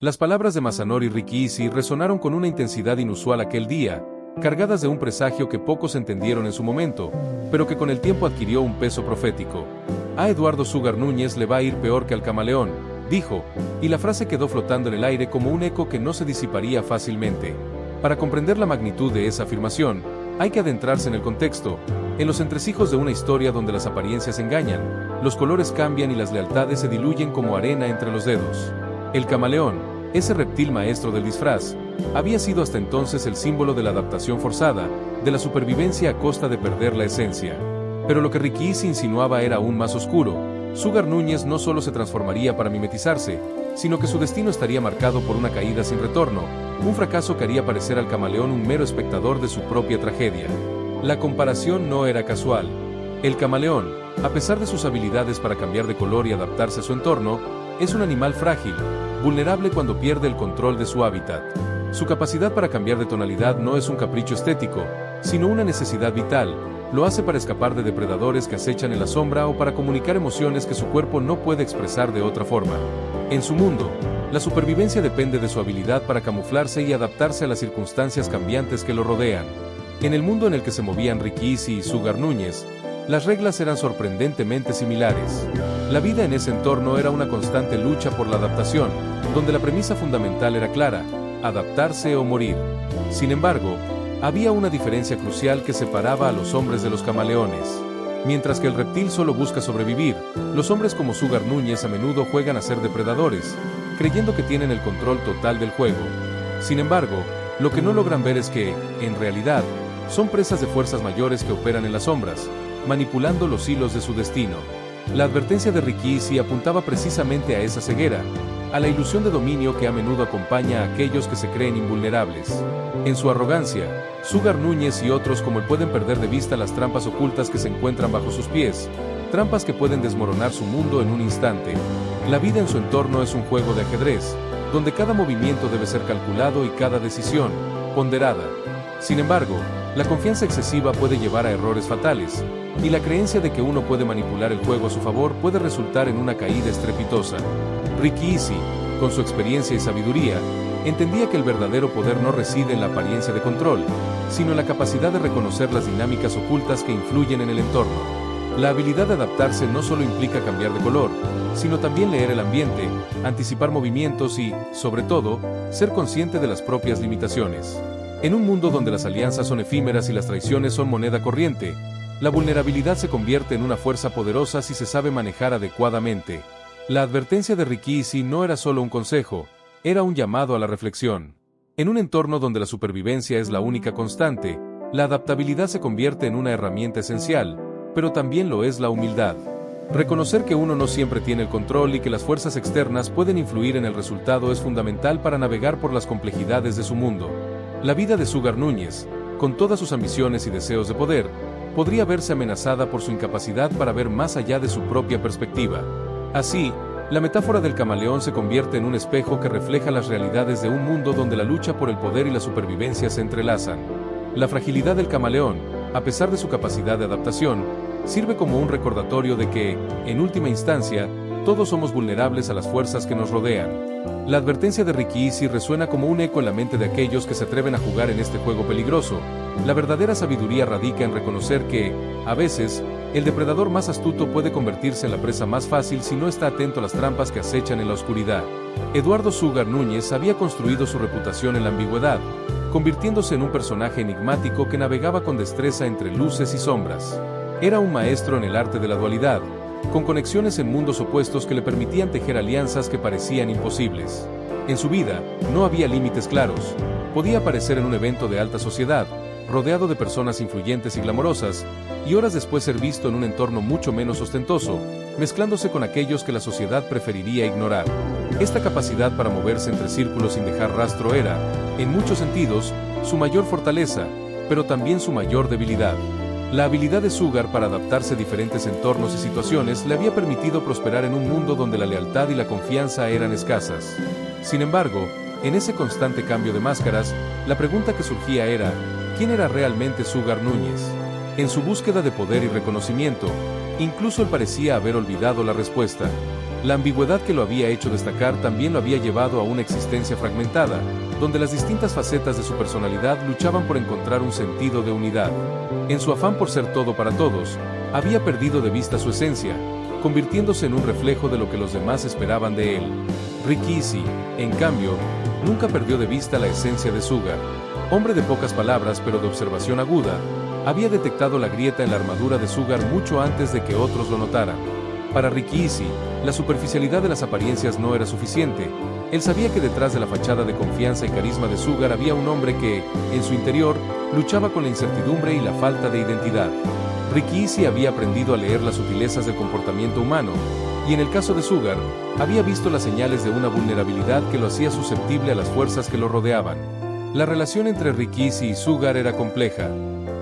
Las palabras de Masanori Rikishi resonaron con una intensidad inusual aquel día, cargadas de un presagio que pocos entendieron en su momento, pero que con el tiempo adquirió un peso profético. A Eduardo Sugar Núñez le va a ir peor que al camaleón, dijo, y la frase quedó flotando en el aire como un eco que no se disiparía fácilmente. Para comprender la magnitud de esa afirmación, hay que adentrarse en el contexto, en los entresijos de una historia donde las apariencias engañan, los colores cambian y las lealtades se diluyen como arena entre los dedos. El camaleón, ese reptil maestro del disfraz, había sido hasta entonces el símbolo de la adaptación forzada, de la supervivencia a costa de perder la esencia. Pero lo que Rikishi insinuaba era aún más oscuro. Sugar Núñez no solo se transformaría para mimetizarse, sino que su destino estaría marcado por una caída sin retorno, un fracaso que haría parecer al camaleón un mero espectador de su propia tragedia. La comparación no era casual. El camaleón, a pesar de sus habilidades para cambiar de color y adaptarse a su entorno, es un animal frágil, vulnerable cuando pierde el control de su hábitat. Su capacidad para cambiar de tonalidad no es un capricho estético, sino una necesidad vital. Lo hace para escapar de depredadores que acechan en la sombra o para comunicar emociones que su cuerpo no puede expresar de otra forma. En su mundo, la supervivencia depende de su habilidad para camuflarse y adaptarse a las circunstancias cambiantes que lo rodean. En el mundo en el que se movían Rikishi y Sugar Núñez, las reglas eran sorprendentemente similares. La vida en ese entorno era una constante lucha por la adaptación, donde la premisa fundamental era clara: adaptarse o morir. Sin embargo, había una diferencia crucial que separaba a los hombres de los camaleones. Mientras que el reptil solo busca sobrevivir, los hombres como Sugar Núñez a menudo juegan a ser depredadores, creyendo que tienen el control total del juego. Sin embargo, lo que no logran ver es que, en realidad, son presas de fuerzas mayores que operan en las sombras, manipulando los hilos de su destino. La advertencia de Rikishi apuntaba precisamente a esa ceguera, a la ilusión de dominio que a menudo acompaña a aquellos que se creen invulnerables. En su arrogancia, Sugar Núñez y otros como él pueden perder de vista las trampas ocultas que se encuentran bajo sus pies, trampas que pueden desmoronar su mundo en un instante. La vida en su entorno es un juego de ajedrez, donde cada movimiento debe ser calculado y cada decisión, ponderada. Sin embargo, la confianza excesiva puede llevar a errores fatales, y la creencia de que uno puede manipular el juego a su favor puede resultar en una caída estrepitosa. Rikishi, con su experiencia y sabiduría, entendía que el verdadero poder no reside en la apariencia de control, sino en la capacidad de reconocer las dinámicas ocultas que influyen en el entorno. La habilidad de adaptarse no solo implica cambiar de color, sino también leer el ambiente, anticipar movimientos y, sobre todo, ser consciente de las propias limitaciones. En un mundo donde las alianzas son efímeras y las traiciones son moneda corriente, la vulnerabilidad se convierte en una fuerza poderosa si se sabe manejar adecuadamente. La advertencia de Rikishi no era solo un consejo, era un llamado a la reflexión. En un entorno donde la supervivencia es la única constante, la adaptabilidad se convierte en una herramienta esencial, pero también lo es la humildad. Reconocer que uno no siempre tiene el control y que las fuerzas externas pueden influir en el resultado es fundamental para navegar por las complejidades de su mundo. La vida de Sugar Núñez, con todas sus ambiciones y deseos de poder, podría verse amenazada por su incapacidad para ver más allá de su propia perspectiva. Así, la metáfora del camaleón se convierte en un espejo que refleja las realidades de un mundo donde la lucha por el poder y la supervivencia se entrelazan. La fragilidad del camaleón, a pesar de su capacidad de adaptación, sirve como un recordatorio de que, en última instancia, todos somos vulnerables a las fuerzas que nos rodean. La advertencia de Rikishi resuena como un eco en la mente de aquellos que se atreven a jugar en este juego peligroso. La verdadera sabiduría radica en reconocer que, a veces, el depredador más astuto puede convertirse en la presa más fácil si no está atento a las trampas que acechan en la oscuridad. Eduardo Sugar Núñez había construido su reputación en la ambigüedad, convirtiéndose en un personaje enigmático que navegaba con destreza entre luces y sombras. Era un maestro en el arte de la dualidad, con conexiones en mundos opuestos que le permitían tejer alianzas que parecían imposibles. En su vida, no había límites claros. Podía aparecer en un evento de alta sociedad, rodeado de personas influyentes y glamorosas, y horas después ser visto en un entorno mucho menos ostentoso, mezclándose con aquellos que la sociedad preferiría ignorar. Esta capacidad para moverse entre círculos sin dejar rastro era, en muchos sentidos, su mayor fortaleza, pero también su mayor debilidad. La habilidad de Sugar para adaptarse a diferentes entornos y situaciones le había permitido prosperar en un mundo donde la lealtad y la confianza eran escasas. Sin embargo, en ese constante cambio de máscaras, la pregunta que surgía era: ¿quién era realmente Sugar Núñez? En su búsqueda de poder y reconocimiento, incluso él parecía haber olvidado la respuesta. La ambigüedad que lo había hecho destacar también lo había llevado a una existencia fragmentada, donde las distintas facetas de su personalidad luchaban por encontrar un sentido de unidad. En su afán por ser todo para todos, había perdido de vista su esencia, convirtiéndose en un reflejo de lo que los demás esperaban de él. Rikishi, en cambio, nunca perdió de vista la esencia de Sugar. Hombre de pocas palabras pero de observación aguda, había detectado la grieta en la armadura de Sugar mucho antes de que otros lo notaran. Para Rikishi, la superficialidad de las apariencias no era suficiente. Él sabía que detrás de la fachada de confianza y carisma de Sugar había un hombre que, en su interior, luchaba con la incertidumbre y la falta de identidad. Rikishi había aprendido a leer las sutilezas del comportamiento humano, y en el caso de Sugar, había visto las señales de una vulnerabilidad que lo hacía susceptible a las fuerzas que lo rodeaban. La relación entre Rikishi y Sugar era compleja.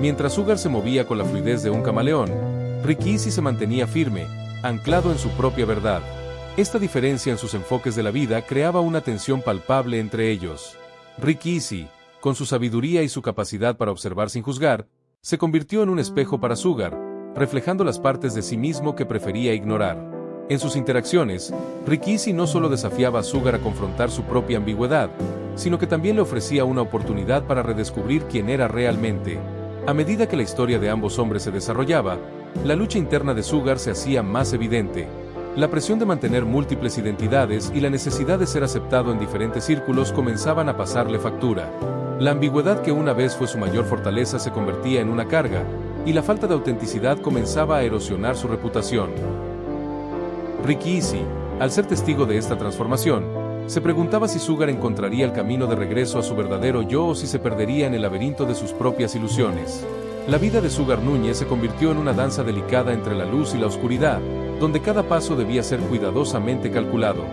Mientras Sugar se movía con la fluidez de un camaleón, Rikishi se mantenía firme, anclado en su propia verdad. Esta diferencia en sus enfoques de la vida creaba una tensión palpable entre ellos. Rikishi, con su sabiduría y su capacidad para observar sin juzgar, se convirtió en un espejo para Sugar, reflejando las partes de sí mismo que prefería ignorar. En sus interacciones, Rikishi no solo desafiaba a Sugar a confrontar su propia ambigüedad, sino que también le ofrecía una oportunidad para redescubrir quién era realmente. A medida que la historia de ambos hombres se desarrollaba, la lucha interna de Sugar se hacía más evidente. La presión de mantener múltiples identidades y la necesidad de ser aceptado en diferentes círculos comenzaban a pasarle factura. La ambigüedad que una vez fue su mayor fortaleza se convertía en una carga, y la falta de autenticidad comenzaba a erosionar su reputación. Rikishi, al ser testigo de esta transformación, se preguntaba si Sugar encontraría el camino de regreso a su verdadero yo o si se perdería en el laberinto de sus propias ilusiones. La vida de Sugar Núñez se convirtió en una danza delicada entre la luz y la oscuridad, donde cada paso debía ser cuidadosamente calculado.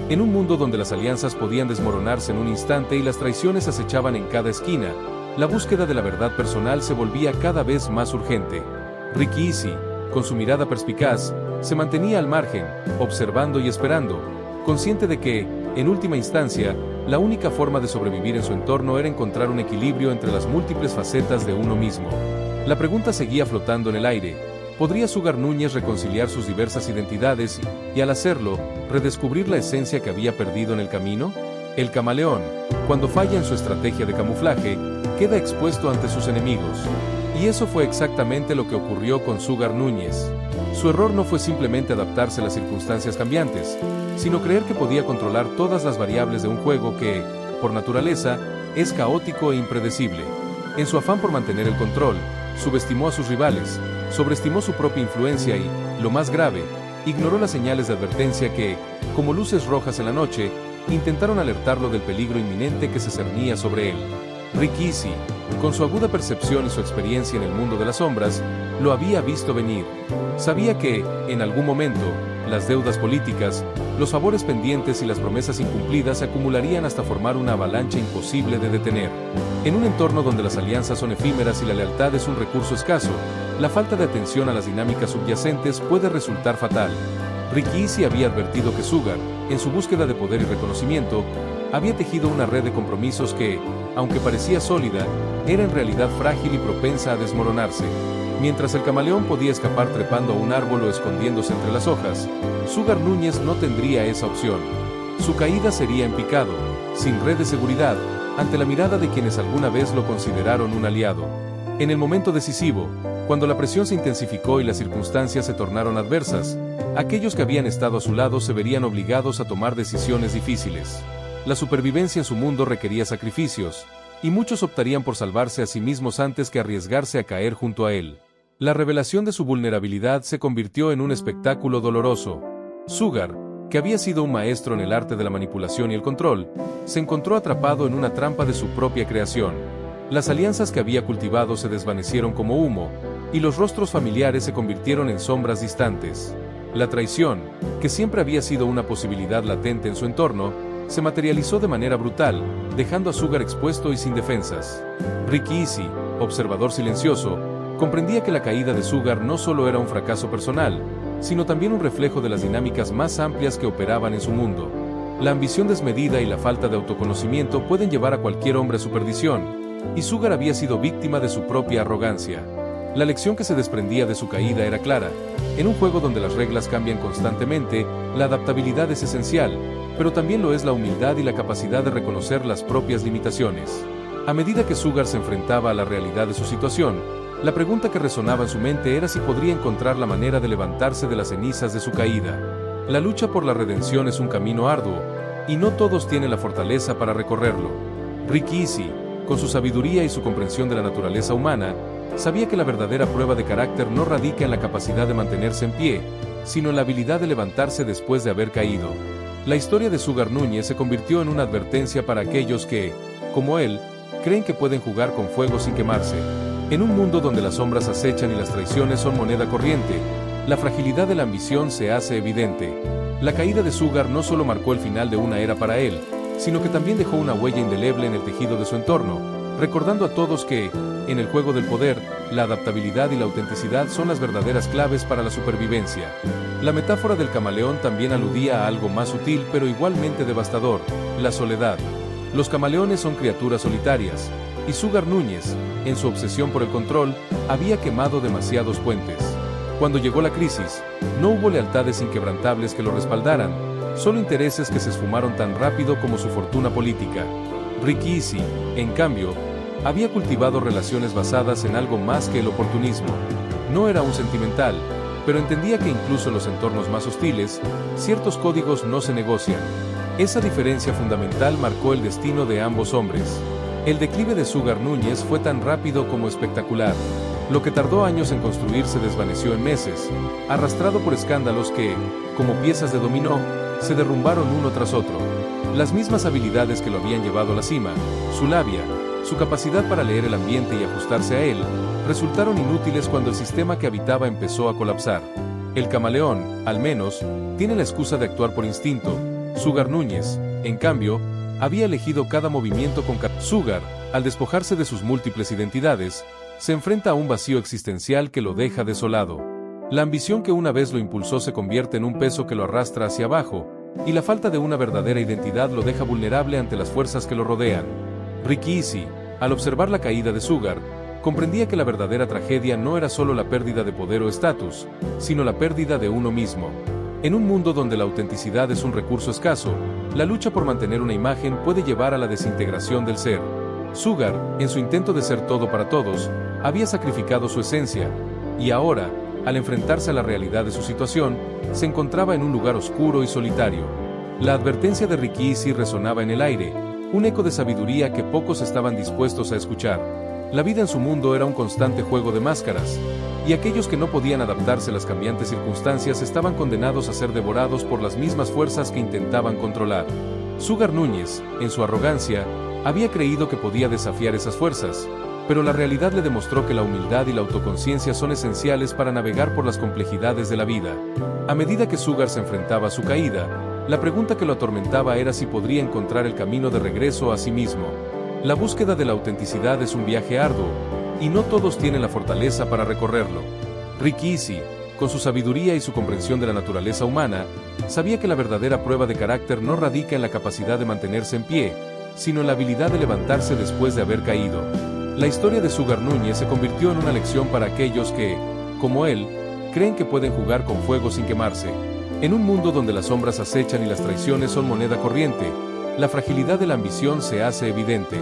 En un mundo donde las alianzas podían desmoronarse en un instante y las traiciones acechaban en cada esquina, la búsqueda de la verdad personal se volvía cada vez más urgente. Rikishi, con su mirada perspicaz, se mantenía al margen, observando y esperando, consciente de que, en última instancia, la única forma de sobrevivir en su entorno era encontrar un equilibrio entre las múltiples facetas de uno mismo. La pregunta seguía flotando en el aire: ¿podría Sugar Núñez reconciliar sus diversas identidades y, al hacerlo, redescubrir la esencia que había perdido en el camino? El camaleón, cuando falla en su estrategia de camuflaje, queda expuesto ante sus enemigos. Y eso fue exactamente lo que ocurrió con Sugar Núñez. Su error no fue simplemente adaptarse a las circunstancias cambiantes, sino creer que podía controlar todas las variables de un juego que, por naturaleza, es caótico e impredecible. En su afán por mantener el control, subestimó a sus rivales, sobreestimó su propia influencia y, lo más grave, ignoró las señales de advertencia que, como luces rojas en la noche, intentaron alertarlo del peligro inminente que se cernía sobre él. Rikishi, con su aguda percepción y su experiencia en el mundo de las sombras, lo había visto venir. Sabía que, en algún momento, las deudas políticas, los favores pendientes y las promesas incumplidas se acumularían hasta formar una avalancha imposible de detener. En un entorno donde las alianzas son efímeras y la lealtad es un recurso escaso, la falta de atención a las dinámicas subyacentes puede resultar fatal. Rikishi había advertido que Sugar, en su búsqueda de poder y reconocimiento, había tejido una red de compromisos que, aunque parecía sólida, era en realidad frágil y propensa a desmoronarse. Mientras el camaleón podía escapar trepando a un árbol o escondiéndose entre las hojas, Sugar Núñez no tendría esa opción. Su caída sería en picado, sin red de seguridad, ante la mirada de quienes alguna vez lo consideraron un aliado. En el momento decisivo, cuando la presión se intensificó y las circunstancias se tornaron adversas, aquellos que habían estado a su lado se verían obligados a tomar decisiones difíciles. La supervivencia en su mundo requería sacrificios, y muchos optarían por salvarse a sí mismos antes que arriesgarse a caer junto a él. La revelación de su vulnerabilidad se convirtió en un espectáculo doloroso. Sugar, que había sido un maestro en el arte de la manipulación y el control, se encontró atrapado en una trampa de su propia creación. Las alianzas que había cultivado se desvanecieron como humo, y los rostros familiares se convirtieron en sombras distantes. La traición, que siempre había sido una posibilidad latente en su entorno, se materializó de manera brutal, dejando a Sugar expuesto y sin defensas. Rikishi, observador silencioso, comprendía que la caída de Sugar no solo era un fracaso personal, sino también un reflejo de las dinámicas más amplias que operaban en su mundo. La ambición desmedida y la falta de autoconocimiento pueden llevar a cualquier hombre a su perdición, y Sugar había sido víctima de su propia arrogancia. La lección que se desprendía de su caída era clara. En un juego donde las reglas cambian constantemente, la adaptabilidad es esencial, pero también lo es la humildad y la capacidad de reconocer las propias limitaciones. A medida que Sugar se enfrentaba a la realidad de su situación, la pregunta que resonaba en su mente era si podría encontrar la manera de levantarse de las cenizas de su caída. La lucha por la redención es un camino arduo, y no todos tienen la fortaleza para recorrerlo. Ricky Easy, con su sabiduría y su comprensión de la naturaleza humana, sabía que la verdadera prueba de carácter no radica en la capacidad de mantenerse en pie, sino en la habilidad de levantarse después de haber caído. La historia de Sugar Núñez se convirtió en una advertencia para aquellos que, como él, creen que pueden jugar con fuego sin quemarse. En un mundo donde las sombras acechan y las traiciones son moneda corriente, la fragilidad de la ambición se hace evidente. La caída de Sugar no solo marcó el final de una era para él, sino que también dejó una huella indeleble en el tejido de su entorno, recordando a todos que, en el juego del poder, la adaptabilidad y la autenticidad son las verdaderas claves para la supervivencia. La metáfora del camaleón también aludía a algo más sutil pero igualmente devastador: la soledad. Los camaleones son criaturas solitarias, y Sugar Núñez, en su obsesión por el control, había quemado demasiados puentes. Cuando llegó la crisis, no hubo lealtades inquebrantables que lo respaldaran, solo intereses que se esfumaron tan rápido como su fortuna política. Ricky Easy, en cambio, había cultivado relaciones basadas en algo más que el oportunismo. No era un sentimental, pero entendía que incluso en los entornos más hostiles, ciertos códigos no se negocian. Esa diferencia fundamental marcó el destino de ambos hombres. El declive de Sugar Núñez fue tan rápido como espectacular. Lo que tardó años en construir se desvaneció en meses, arrastrado por escándalos que, como piezas de dominó, se derrumbaron uno tras otro. Las mismas habilidades que lo habían llevado a la cima, su labia, su capacidad para leer el ambiente y ajustarse a él, resultaron inútiles cuando el sistema que habitaba empezó a colapsar. El camaleón, al menos, tiene la excusa de actuar por instinto. Sugar Núñez, en cambio, había elegido cada movimiento con Sugar, al despojarse de sus múltiples identidades, se enfrenta a un vacío existencial que lo deja desolado. La ambición que una vez lo impulsó se convierte en un peso que lo arrastra hacia abajo, y la falta de una verdadera identidad lo deja vulnerable ante las fuerzas que lo rodean. Ricky Easy, al observar la caída de Sugar, comprendía que la verdadera tragedia no era solo la pérdida de poder o estatus, sino la pérdida de uno mismo. En un mundo donde la autenticidad es un recurso escaso, la lucha por mantener una imagen puede llevar a la desintegración del ser. Sugar, en su intento de ser todo para todos, había sacrificado su esencia, y ahora, al enfrentarse a la realidad de su situación, se encontraba en un lugar oscuro y solitario. La advertencia de Ricky Easy resonaba en el aire, un eco de sabiduría que pocos estaban dispuestos a escuchar. La vida en su mundo era un constante juego de máscaras, y aquellos que no podían adaptarse a las cambiantes circunstancias estaban condenados a ser devorados por las mismas fuerzas que intentaban controlar. Sugar Núñez, en su arrogancia, había creído que podía desafiar esas fuerzas, pero la realidad le demostró que la humildad y la autoconciencia son esenciales para navegar por las complejidades de la vida. A medida que Sugar se enfrentaba a su caída, la pregunta que lo atormentaba era si podría encontrar el camino de regreso a sí mismo. La búsqueda de la autenticidad es un viaje arduo, y no todos tienen la fortaleza para recorrerlo. Ricky Easy, con su sabiduría y su comprensión de la naturaleza humana, sabía que la verdadera prueba de carácter no radica en la capacidad de mantenerse en pie, sino en la habilidad de levantarse después de haber caído. La historia de Sugar Núñez se convirtió en una lección para aquellos que, como él, creen que pueden jugar con fuego sin quemarse. En un mundo donde las sombras acechan y las traiciones son moneda corriente, la fragilidad de la ambición se hace evidente.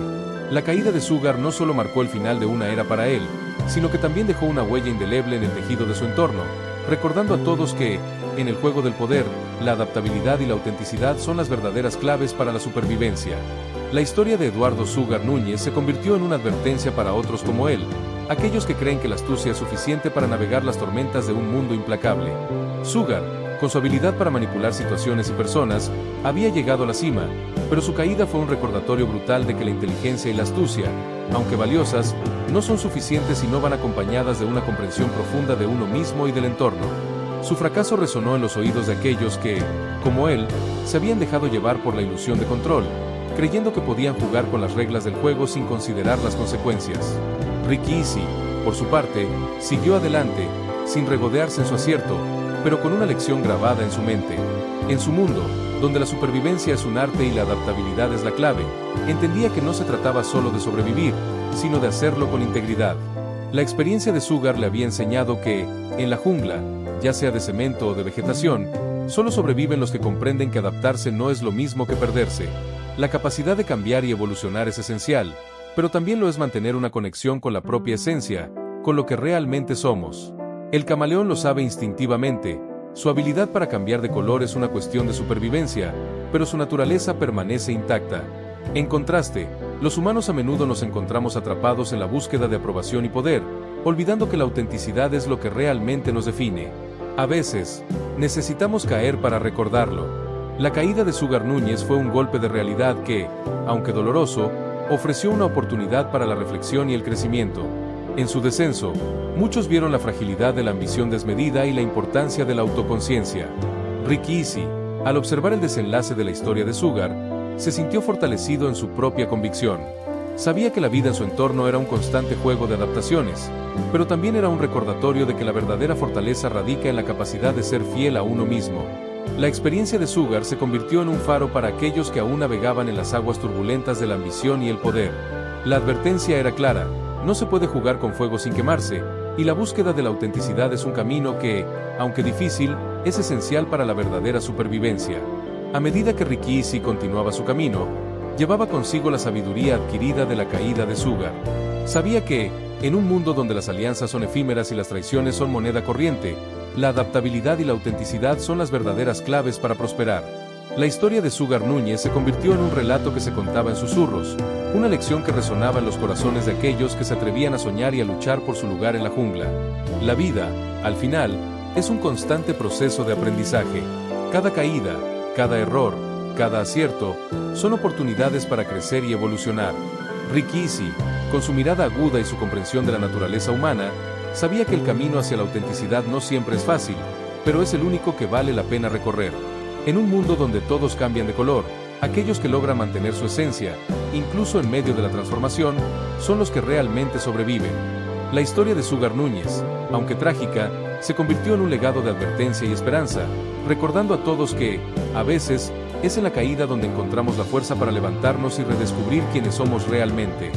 La caída de Sugar no solo marcó el final de una era para él, sino que también dejó una huella indeleble en el tejido de su entorno, recordando a todos que, en el juego del poder, la adaptabilidad y la autenticidad son las verdaderas claves para la supervivencia. La historia de Eduardo Sugar Núñez se convirtió en una advertencia para otros como él, aquellos que creen que la astucia es suficiente para navegar las tormentas de un mundo implacable. Sugar, con su habilidad para manipular situaciones y personas, había llegado a la cima, pero su caída fue un recordatorio brutal de que la inteligencia y la astucia, aunque valiosas, no son suficientes si no van acompañadas de una comprensión profunda de uno mismo y del entorno. Su fracaso resonó en los oídos de aquellos que, como él, se habían dejado llevar por la ilusión de control, creyendo que podían jugar con las reglas del juego sin considerar las consecuencias. Ricky Easy, por su parte, siguió adelante, sin regodearse en su acierto, pero con una lección grabada en su mente. En su mundo, donde la supervivencia es un arte y la adaptabilidad es la clave, entendía que no se trataba solo de sobrevivir, sino de hacerlo con integridad. La experiencia de Sugar le había enseñado que, en la jungla, ya sea de cemento o de vegetación, solo sobreviven los que comprenden que adaptarse no es lo mismo que perderse. La capacidad de cambiar y evolucionar es esencial, pero también lo es mantener una conexión con la propia esencia, con lo que realmente somos. El camaleón lo sabe instintivamente, su habilidad para cambiar de color es una cuestión de supervivencia, pero su naturaleza permanece intacta. En contraste, los humanos a menudo nos encontramos atrapados en la búsqueda de aprobación y poder, olvidando que la autenticidad es lo que realmente nos define. A veces, necesitamos caer para recordarlo. La caída de Sugar Núñez fue un golpe de realidad que, aunque doloroso, ofreció una oportunidad para la reflexión y el crecimiento. En su descenso, muchos vieron la fragilidad de la ambición desmedida y la importancia de la autoconciencia. Ricky Easy, al observar el desenlace de la historia de Sugar, se sintió fortalecido en su propia convicción. Sabía que la vida en su entorno era un constante juego de adaptaciones, pero también era un recordatorio de que la verdadera fortaleza radica en la capacidad de ser fiel a uno mismo. La experiencia de Sugar se convirtió en un faro para aquellos que aún navegaban en las aguas turbulentas de la ambición y el poder. La advertencia era clara: no se puede jugar con fuego sin quemarse, y la búsqueda de la autenticidad es un camino que, aunque difícil, es esencial para la verdadera supervivencia. A medida que Ricky Easy continuaba su camino, llevaba consigo la sabiduría adquirida de la caída de Sugar. Sabía que, en un mundo donde las alianzas son efímeras y las traiciones son moneda corriente, la adaptabilidad y la autenticidad son las verdaderas claves para prosperar. La historia de Sugar Núñez se convirtió en un relato que se contaba en susurros, una lección que resonaba en los corazones de aquellos que se atrevían a soñar y a luchar por su lugar en la jungla. La vida, al final, es un constante proceso de aprendizaje. Cada caída, cada error, cada acierto, son oportunidades para crecer y evolucionar. Ricky Easy, con su mirada aguda y su comprensión de la naturaleza humana, sabía que el camino hacia la autenticidad no siempre es fácil, pero es el único que vale la pena recorrer. En un mundo donde todos cambian de color, aquellos que logran mantener su esencia, incluso en medio de la transformación, son los que realmente sobreviven. La historia de Sugar Núñez, aunque trágica, se convirtió en un legado de advertencia y esperanza, recordando a todos que, a veces, es en la caída donde encontramos la fuerza para levantarnos y redescubrir quiénes somos realmente.